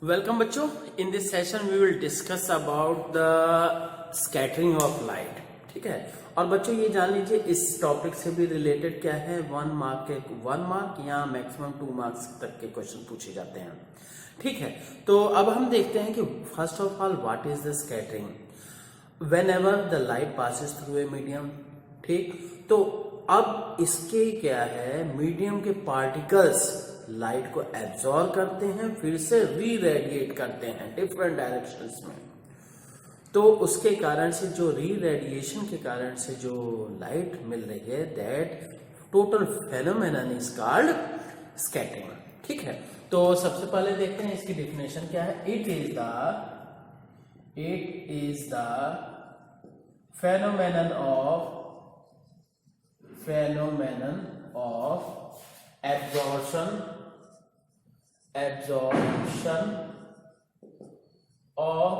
Welcome बच्चों, in this session we will discuss about the scattering of light. ठीक है। और बच्चों ये जान लीजिए इस टॉपिक से भी रिलेटेड क्या है, 1 मार्क या मैक्सिमम 2 मार्क्स तक के क्वेश्चन पूछे जाते हैं। ठीक है। तो अब हम देखते हैं कि first of all what is the scattering when ever the light passes through a medium. ठीक, तो अब इसके क्या है, मीडियम के पार्टिकल्स लाइट को एब्जॉर्ब करते हैं, फिर से री रेडिएट करते हैं डिफरेंट डायरेक्शंस में। तो उसके कारण से जो री रेडिएशन के कारण से जो लाइट मिल रही है, that total phenomenon is called scattering. ठीक है। तो सबसे पहले देखते हैं इसकी डेफिनेशन क्या है। It is the phenomenon of absorption of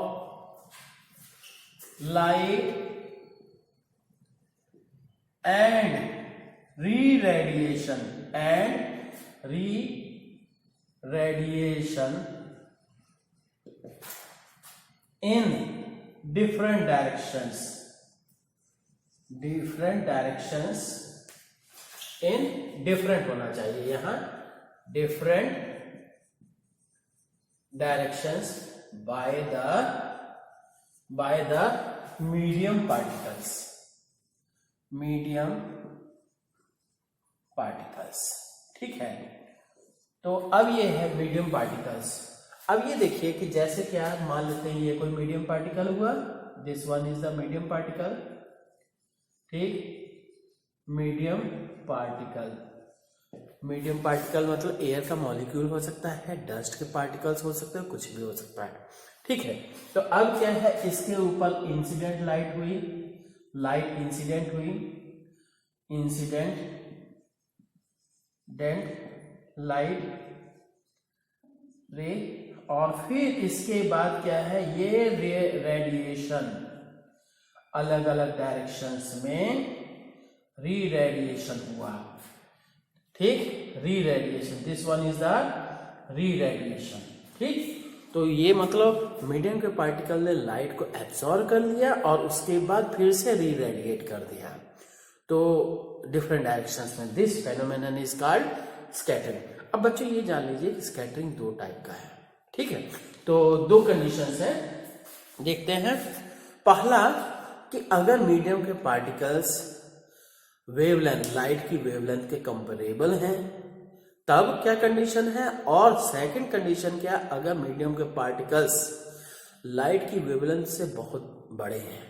light and re-radiation in different directions in different होना चाहिए यहां, different directions by the medium particles। ठीक है। तो अब ये है मीडियम पार्टिकल्स। अब ये देखिए कि जैसे क्या मान लेते हैं ये कोई मीडियम पार्टिकल हुआ, this one is the medium particle. ठीक, मीडियम पार्टिकल मतलब एयर का मॉलिक्यूल हो सकता है, डस्ट के पार्टिकल्स हो सकते हैं, कुछ भी हो सकता है। ठीक है। तो अब क्या है, इसके ऊपर इंसिडेंट लाइट हुई, लाइट रे, और फिर इसके बाद क्या है, ये रेडिएशन अलग अलग डायरेक्शंस में री रेडिएशन हुआ। ठीक, री radiation, this one is the री रेडिएशन। ठीक, तो ये मतलब मीडियम के पार्टिकल ने लाइट को एब्सॉर्ब कर लिया और उसके बाद फिर से री रेडिएट कर दिया, तो डिफरेंट डायरेक्शंस में। This phenomenon is called scattering. अब बच्चों ये जान लीजिए कि स्कैटरिंग 2 टाइप का है। ठीक है। तो 2 कंडीशंस हैं, देखते हैं। पहला कि अगर मीडियम के पार्टिकल्स वेवलेंथ, लाइट की वेवलेंथ के कंपेरेबल हैं, तब क्या कंडीशन है। और सेकंड कंडीशन क्या, अगर मीडियम के पार्टिकल्स लाइट की वेवलेंथ से बहुत बड़े हैं,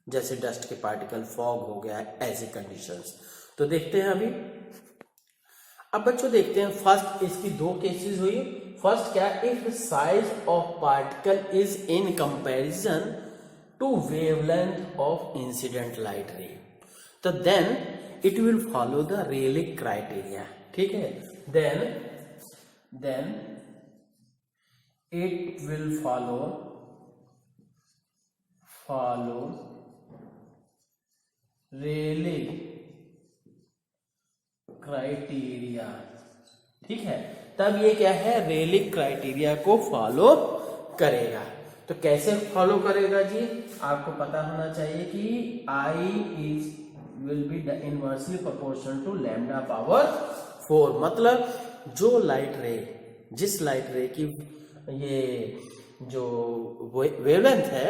जैसे डस्ट के पार्टिकल, फॉग हो गया, ऐसी कंडीशंस। तो देखते हैं अभी। अब बच्चों देखते हैं, फर्स्ट इसकी 2 केसेस हुई। फर्स्ट क्या, if size of particle is in comparison to wavelength of incident light ray, तो then it will follow the Rayleigh criteria. ठीक है। Then it will follow Rayleigh criteria. ठीक है। तब ये क्या है, रेलिक क्राइटेरिया को फॉलो करेगा। तो कैसे फॉलो करेगा जी, आपको पता होना चाहिए कि I will be inversely proportional to lambda power 4। मतलब जो लाइट रे, जिस लाइट रे की ये जो वेवलेंथ है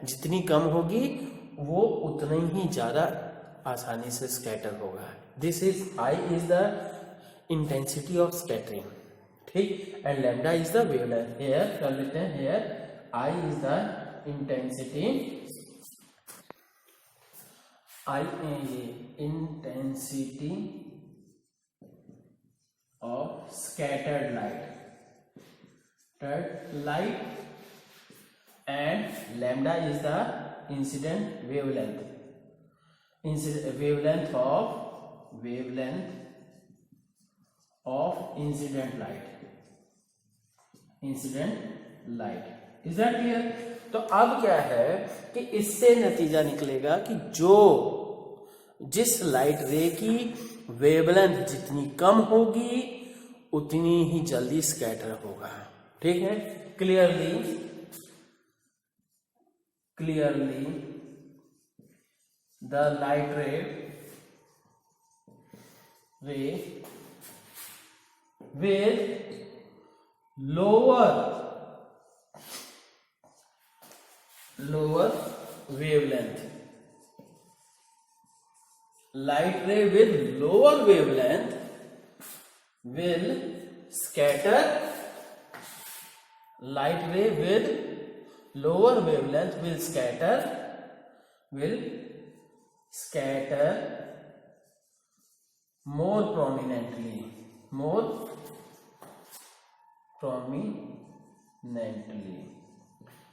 जितनी कम होगी, वो उतना ही ज्यादा आसानी से स्कैटर होगा। This is I is the intensity of scattering. ठीक, and lambda is the wavelength. Here कर लेते हैं, here I is the intensity of scattered light, and lambda is the incident wavelength of incident light। Is that clear. तो अब क्या है कि इससे नतीजा निकलेगा कि जिस लाइट रे की वेवलेंथ जितनी कम होगी उतनी ही जल्दी स्कैटर होगा। ठीक है, क्लियरली द लाइट रे with lower wavelength, light ray with lower wavelength will scatter, light ray with lower wavelength will scatter more prominently,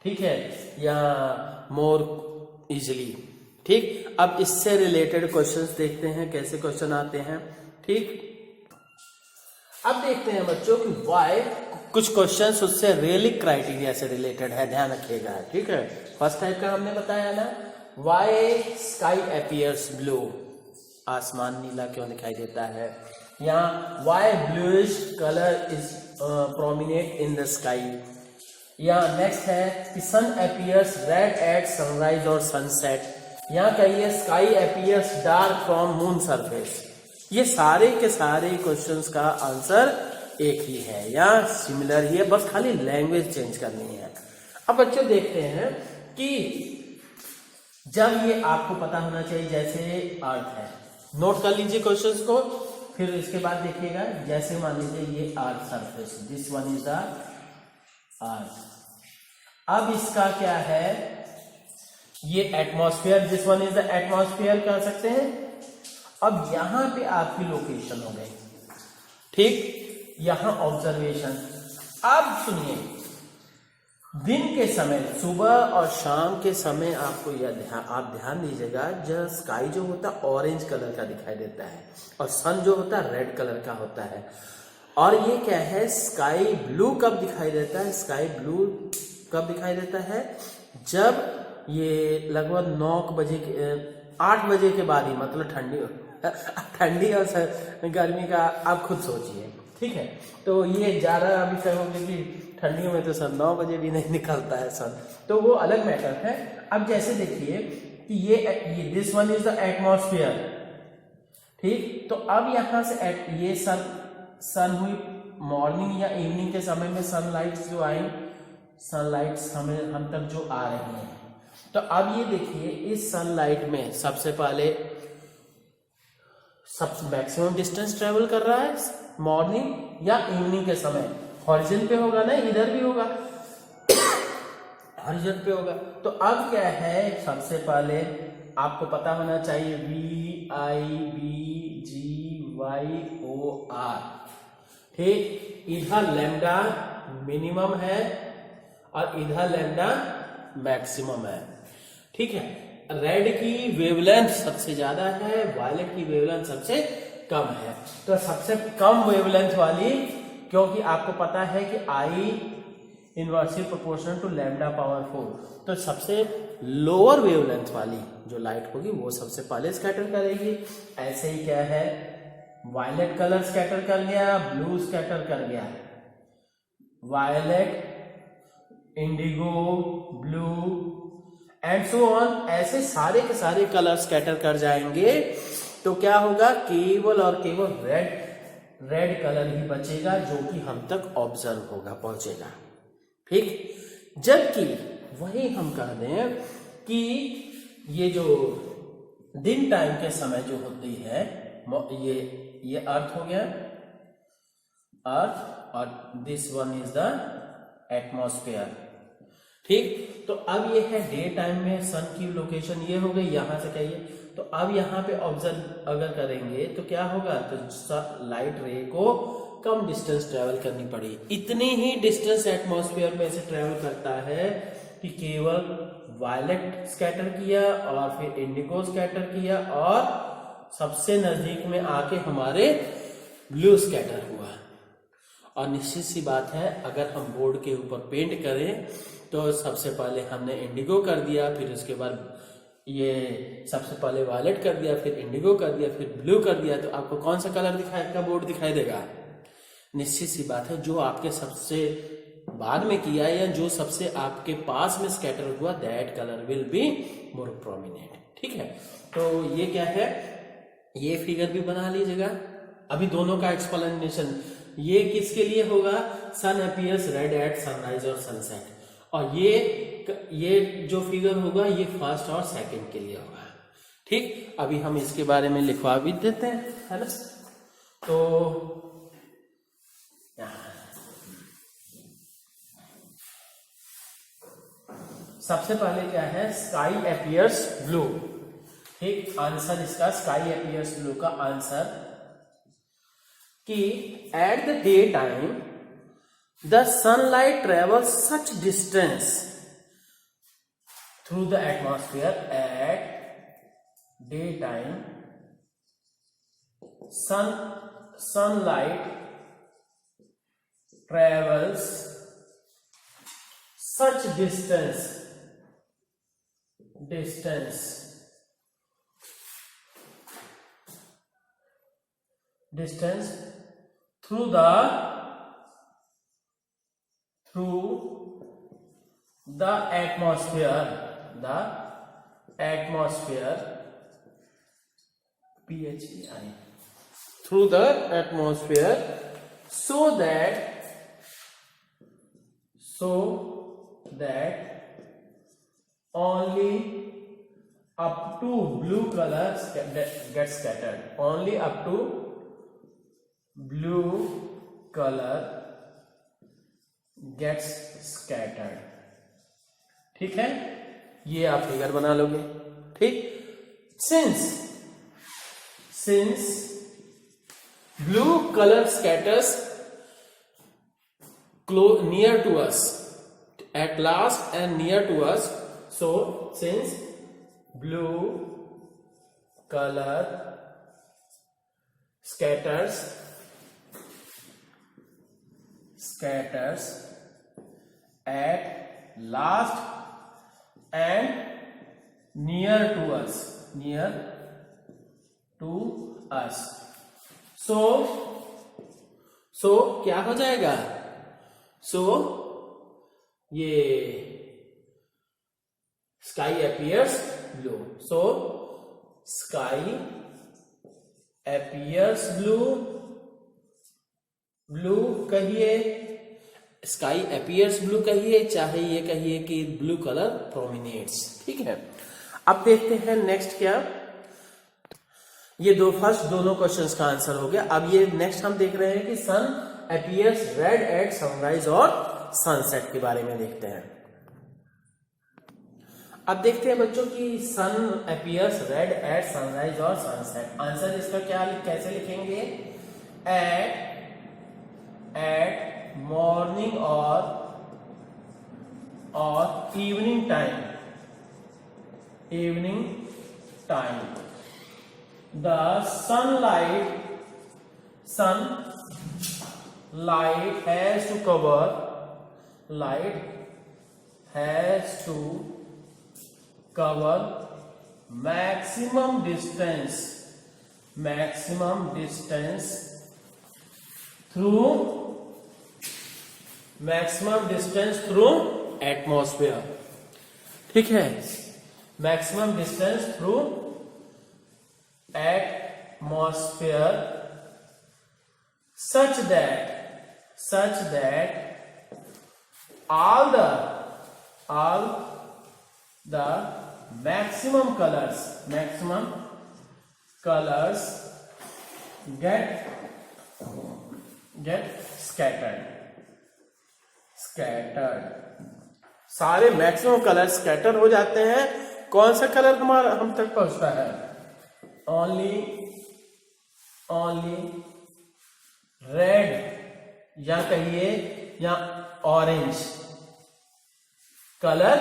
ठीक है, या मोर इजिली। ठीक, अब इससे रिलेटेड क्वेश्चंस देखते हैं कैसे क्वेश्चन आते हैं। ठीक, अब देखते हैं बच्चों कि वाई, कुछ क्वेश्चंस उससे रियली क्राइटेरिया से रिलेटेड है, ध्यान रखिएगा। ठीक है, फर्स्ट टाइप का हमने बताया ना, वाई स्काई अपीयर्स ब्लू, आसमान नीला क्यों दिखाई देता है, या why bluish colour is prominent in the sky, या नेक्स्ट है कि sun appears red at sunrise और सनसेट, या कहिए sky appears dark from moon surface. ये सारे के सारे क्वेश्चंस का आंसर एक ही है या सिमिलर ही है, बस खाली लैंग्वेज चेंज करनी है। अब बच्चों देखते हैं कि जब ये आपको पता होना चाहिए, जैसे अर्थ है, नोट कर लीजिए क्वेश्चंस को, फिर इसके बाद देखिएगा, जैसे मान लीजिए ये earth surface, this one is the earth. अब इसका क्या है, ये atmosphere, this one is the atmosphere कह सकते हैं। अब यहां पे आपकी लोकेशन हो गई, ठीक, यहां ऑब्जर्वेशन। अब सुनिए, दिन के समय, सुबह और शाम के समय आपको आप ध्यान दीजिएगा, जब स्काई जो होता है ऑरेंज कलर का दिखाई देता है और सन जो होता है रेड कलर का होता है। और ये क्या है, स्काई ब्लू कब दिखाई देता है, स्काई ब्लू कब दिखाई देता है, जब ये लगभग 9 बजे 8 बजे के बाद ही, मतलब ठंडी और गर्मी का आप खुद सोचिए। ठीक है, तो ये ज़्यादा अभी कहोगे कि ठंडियों में तो सन 9 बजे भी नहीं निकलता है सन, तो वो अलग मैटर है। अब जैसे देखिए कि ये this one is the atmosphere, ठीक, तो अब यहां से ये सन हुई मॉर्निंग या इवनिंग के समय में सनलाइट्स जो आई, सनलाइट्स हम तक जो आ रही हैं, तो अब ये देखिए इस सनलाइट में सबसे पहले मैक्सिमम डिस्टेंस ट्रेवल कर रहा है मॉर्निंग या इवनिंग के समय, हॉरिजन पे होगा ना, इधर भी होगा हॉरिजन पे होगा। तो अब क्या है, सबसे पहले आपको पता होना चाहिए VIBGYOR, ठीक, इधर लैम्डा मिनिमम है और इधर लैम्डा मैक्सिमम है। ठीक है, रेड की वेवलेंथ सबसे ज्यादा है, वायलेट की वेवलेंथ सबसे कम है। तो सबसे कम वेवलेंथ वाली, क्योंकि आपको पता है कि I inversely proportional to lambda power 4, तो सबसे लोअर वेवलेंथ वाली जो लाइट होगी वो सबसे पहले स्कैटर करेगी। ऐसे ही क्या है, वायलेट कलर स्कैटर कर गया, ब्लू स्कैटर कर गया, violet, indigo, blue and so on, ऐसे सारे के सारे कलर स्कैटर कर जाएंगे। तो क्या होगा, केवल और केवल रेड कलर ही बचेगा जो कि हम तक ऑब्जर्व होगा, पहुंचेगा। ठीक, जबकि वही हम कह दें कि ये जो दिन टाइम के समय जो होती है, ये अर्थ हो गया, अर्थ, और this one is the atmosphere. ठीक, तो अब ये है डे टाइम में सन की लोकेशन ये हो गई, यहां से कहिए, तो अब यहाँ पे ऑब्जर्व अगर करेंगे तो क्या होगा, तो लाइट रे को कम डिस्टेंस ट्रेवल करनी पड़ी। इतनी ही डिस्टेंस एटमॉस्फेयर में से ट्रेवल करता है कि केवल वायलेट स्कैटर किया और फिर इंडिगो स्कैटर किया और सबसे नजदीक में आके हमारे ब्लू स्कैटर हुआ। और निश्चित सी बात है, अगर हम बोर्ड के ऊपर पेंट करें तो सबसे पहले हमने इंडिगो कर दिया, फिर उसके बाद ये सबसे पहले वायलेट कर दिया, फिर इंडिगो कर दिया, फिर ब्लू कर दिया, तो आपको कौन सा कलर दिखाई का बोर्ड दिखाई देगा। निश्चित सी बात है, जो आपके सबसे बाद में किया या जो सबसे आपके पास में स्कैटर हुआ, that colour will be more prominent. ठीक है, तो ये क्या है, ये फिगर भी बना लीजिएगा। अभी दोनों का एक्सप्लेनेशन, ये किसके लिए होगा, सन अपीयर्स रेड एट सनराइज और सनसेट, और ये जो फिगर होगा ये फर्स्ट और सेकंड के लिए होगा। ठीक, अभी हम इसके बारे में लिखवा भी देते हैं, है ना। तो सबसे पहले क्या है, स्काई अपीयर्स ब्लू। ठीक, आंसर इसका स्काई अपीयर्स ब्लू का आंसर कि at the day time the sunlight travels such distance through the atmosphere. At day time sunlight travels such distance through the atmosphere PHEI, through the atmosphere, so that only up to blue colors get scattered. Only up to blue color gets scattered. ठीक है, ये आप figure बना लोगे। ठीक, since blue color scatters near to us, at last and near to us, so since blue color scatters at last and near to us, so क्या हो जाएगा, so ये sky appears blue, so sky appears blue कहिए, sky appears blue कहिए, चाहे ये कहिए कि ब्लू कलर प्रोमिनेट्स। ठीक है, अब देखते हैं नेक्स्ट क्या, ये फर्स्ट दोनों क्वेश्चंस का आंसर हो गया। अब ये नेक्स्ट हम देख रहे हैं कि sun appears red at sunrise और सनसेट के बारे में देखते हैं। अब देखते हैं बच्चों कि sun appears red at sunrise और सनसेट। आंसर इसका क्या कैसे लिखेंगे, एट मॉर्निंग और evening time the sunlight has to cover maximum distance through atmosphere। ठीक है, maximum distance through atmosphere such that all the maximum colors get scattered। सारे maximum colour scatter हो जाते हैं। कौन सा कलर हमारा हम तक पहुंचता है, ओनली रेड या कहिए या orange colour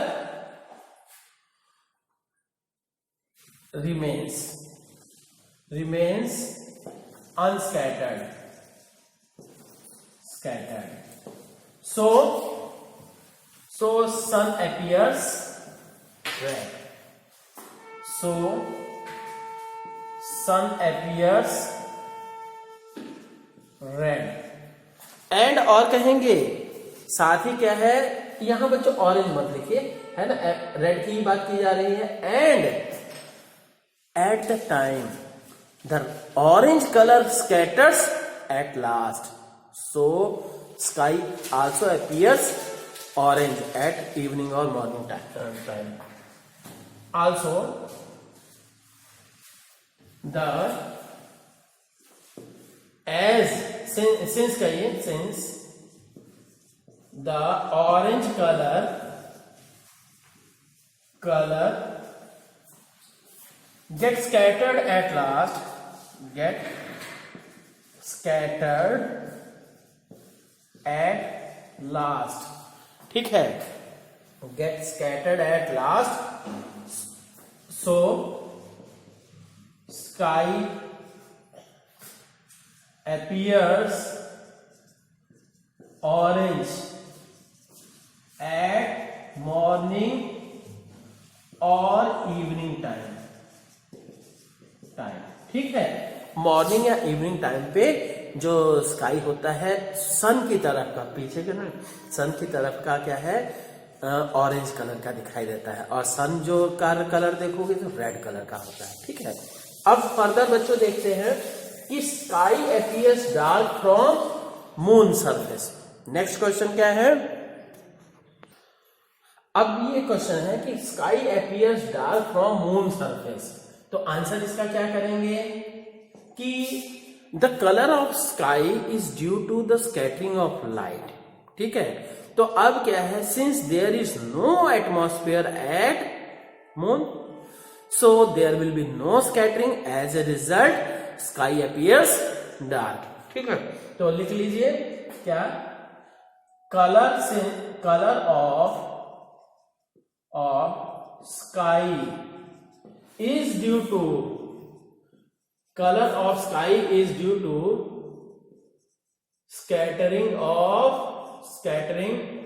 remains unscattered, so sun appears red, and और कहेंगे साथ ही क्या है, यहां बच्चों ऑरेंज मत लिखिए, है ना, रेड की ही बात की जा रही है। And at the time the orange colour scatters at last, so sky also appears orange at evening और morning time. Also the as since कहिए, since the orange colour get scattered at last, ठीक है, get scattered at last, so sky appears orange at morning और evening time, ठीक है। Morning या evening time पे जो स्काई होता है सन की तरफ का, पीछे के ना सन की तरफ का क्या है, ऑरेंज कलर का दिखाई देता है, और सन जो कलर देखोगे तो रेड कलर का होता है, ठीक है। अब फर्दर बच्चों देखते हैं कि sky appears dark from moon surface. Next question क्या है, अब ये क्वेश्चन है कि sky appears dark from moon surface, तो आंसर इसका क्या करेंगे कि the colour of sky is due to the scattering of light, ठीक है। तो अब क्या है, since there is no atmosphere at moon, so there will be no scattering, as a result sky appears dark, ठीक है। तो लिख लीजिए क्या, colour of sky is due to scattering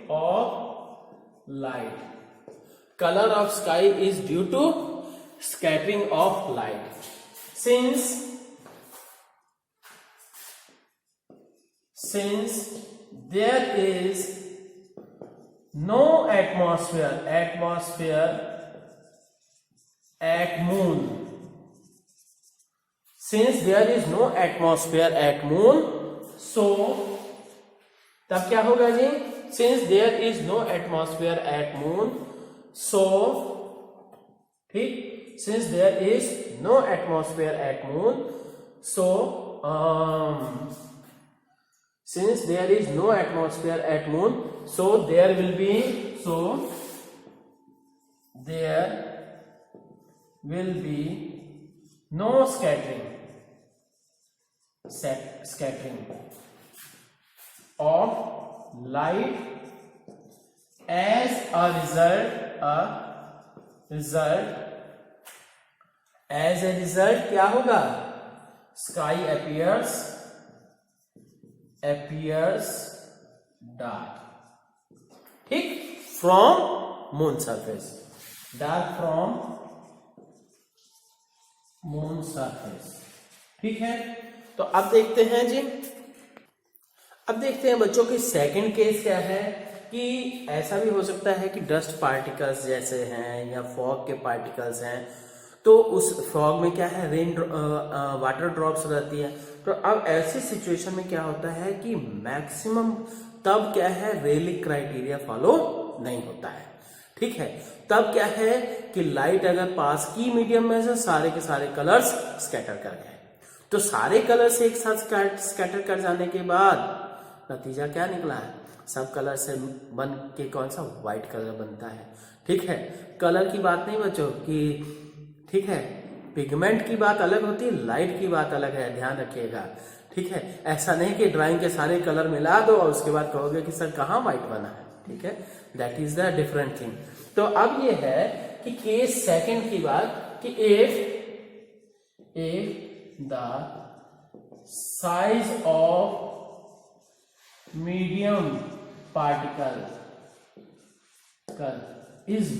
of light. Color of sky is due to scattering of light. Since there is no atmosphere at moon, since there is no atmosphere at moon, so तब क्या होगा जी, since there is no atmosphere at moon, so ठीक, since there is no atmosphere at moon, so since there is no atmosphere at moon, so there will be no scattering of light, as a result क्या होगा, sky appears dark, ठीक, from moon surface, dark from moon surface, ठीक है। तो अब देखते हैं जी, अब देखते हैं बच्चों की सेकंड केस क्या है, कि ऐसा भी हो सकता है कि डस्ट पार्टिकल्स जैसे हैं या फॉग के पार्टिकल्स हैं, तो उस फॉग में क्या है, वाटर ड्रॉप्स रहती है। तो अब ऐसी सिचुएशन में क्या होता है कि मैक्सिमम तब क्या है, रेलिक क्राइटेरिया फॉलो नहीं होता है, ठीक है। तब क्या है कि लाइट अगर पास की मीडियम में से सारे के सारे कलर्स स्कैटर कर गए, तो सारे कलर्स एक साथ स्कैटर कर जाने के बाद नतीजा क्या निकला है, सब कलर से बन के कौन सा, व्हाइट कलर बनता है, ठीक है। कलर की बात नहीं बच्चों कि, ठीक है, पिगमेंट की बात अलग होती है, लाइट की बात अलग है, ध्यान रखिएगा, ठीक है। ऐसा नहीं कि ड्राइंग के सारे कलर मिला दो और उसके बाद कहोगे कि सर कहाँ व्हाइट बना है, ठीक है, that is the different thing. तो अब ये है कि केस सेकंड की बात, कि if the size of medium particle is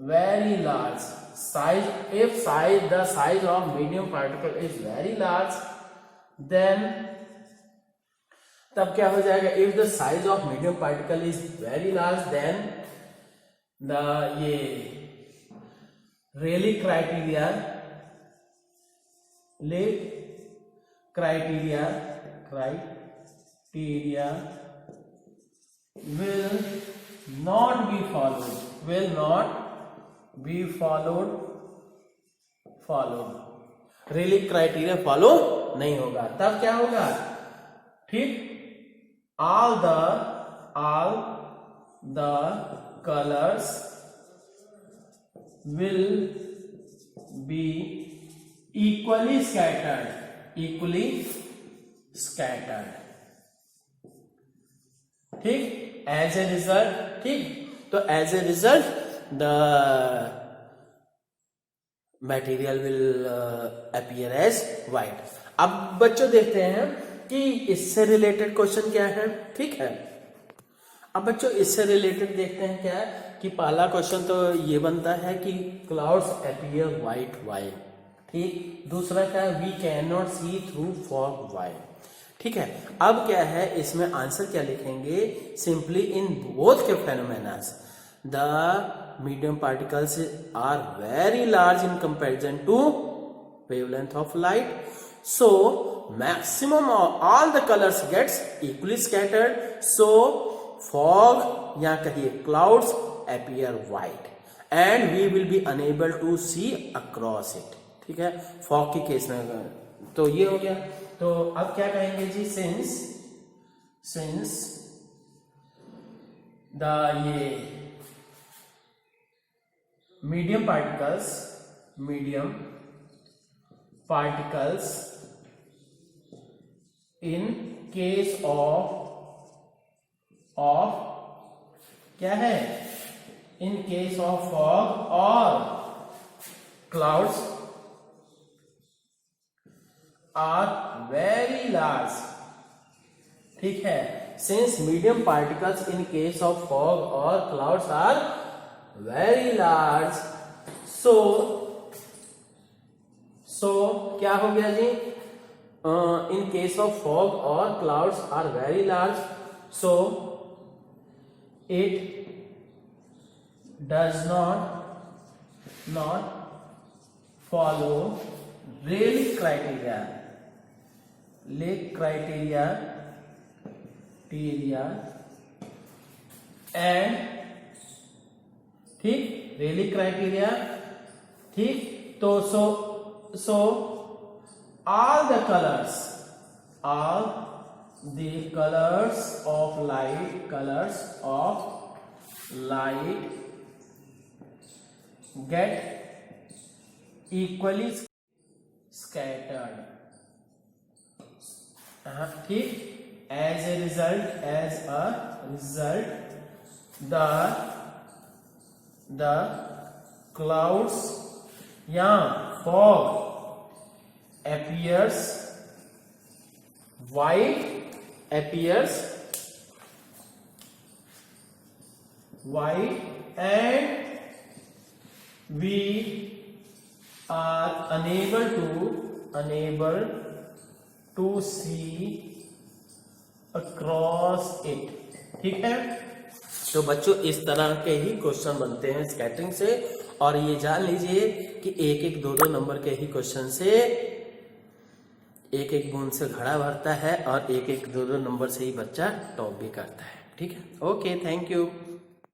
very large, size, if the size of medium particle is very large, then तब क्या हो जाएगा, if the size of medium particle is very large then the ये Rayleigh criteria will not be followed Rayleigh criteria follow नहीं होगा। तब क्या होगा, ठीक, all the colors will be equally scattered, ठीक, एज ए रिजल्ट, ठीक, तो as a result the material will appear as white. अब बच्चों देखते हैं कि इससे रिलेटेड क्वेश्चन क्या है, ठीक है। अब बच्चों इससे रिलेटेड देखते हैं क्या है कि पहला क्वेश्चन तो ये बनता है कि क्लाउड्स अपीयर व्हाइट वाई, ठीक। दूसरा क्या है, we can not see through fog why, ठीक है। अब क्या है, इसमें आंसर क्या लिखेंगे, सिंपली इन बोथ के phenomenas the medium particles are very large in comparison to wavelength of light, so maximum of all the colors gets equally scattered, so fog या कहिए clouds appear white and we will be unable to see across it, ठीक है। fog की case में तो ये हो गया। तो अब क्या कहेंगे जी, since the ये medium particles in case of क्या है, in case of fog or clouds are very large, ठीक है। since medium particles in case of fog or clouds are very large, so क्या हो गया जी, in case of fog or clouds are very large, so it does not follow Rayleigh criteria and ठीक, Rayleigh criteria, ठीक। तो so all the colors of light get equally scattered, ठीक। as a result the clouds या fog appears white and we are unable to see across it, ठीक है। तो बच्चों इस तरह के ही क्वेश्चन बनते हैं स्कैटरिंग से, और ये जान लीजिए कि एक दो नंबर के ही क्वेश्चन से एक बूंद से घड़ा भरता है और एक दो नंबर से ही बच्चा टॉप भी करता है, ठीक है। Okay, thank you.